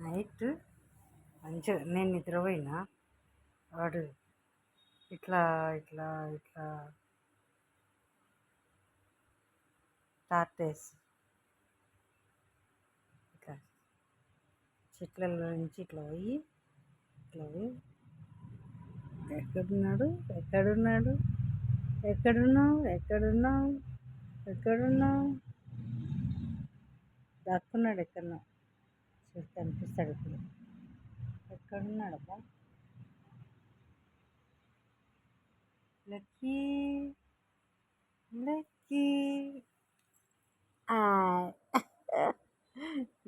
Night మంచిగా నేను నిద్రపోయినా, వాడు ఇట్లా ఇట్లా ఇట్లా టార్టేస్ ఇట్లా చెట్లలో నుంచి ఇట్లా పోయి ఎక్కడున్నాడు ఎక్కడున్నాడు ఎక్కడున్నావు ఎక్కడున్నావు ఎక్కడున్నావు దాక్కున్నాడు ఎక్కడున్నావు చూస్తే కనిపిస్తాడు ఇప్పుడు. ఎక్కడున్నాడబ్బా లక్కీ లక్కీ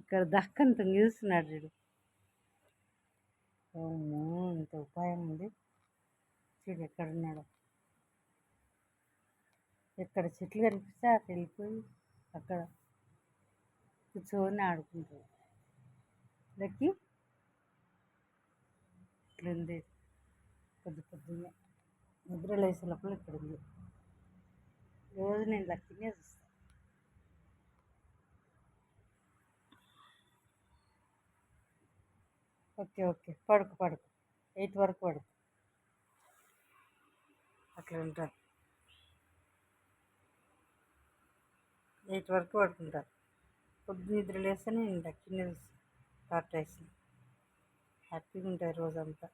ఇక్కడ దక్కని చూస్తున్నాడు చూడు. అవును ఇంత ఉపాయం ఉంది చూడు ఎక్కడున్నాడు. ఎక్కడ చెట్లు కనిపిస్తే అక్కడ వెళ్ళిపోయి అక్కడ కూర్చొని ఆడుకుంటాడు. లక్కీ ఇట్లుంది పొద్దున్నే నిద్ర లేసే లోపల ఇక్కడ ఉంది. రోజు నేను లక్కీనే చూస్తాను. ఓకే ఓకే పడుకు 8 వరకు పడుకు. అట్లా ఉంటారు. 8 వరకు పడుకుంటారు. పొద్దు నిద్ర లేస్తే నేను లక్కీనే చూస్తాను. టార్టైస్ హ్యాపీగా ఉంటాయి రోజంతా.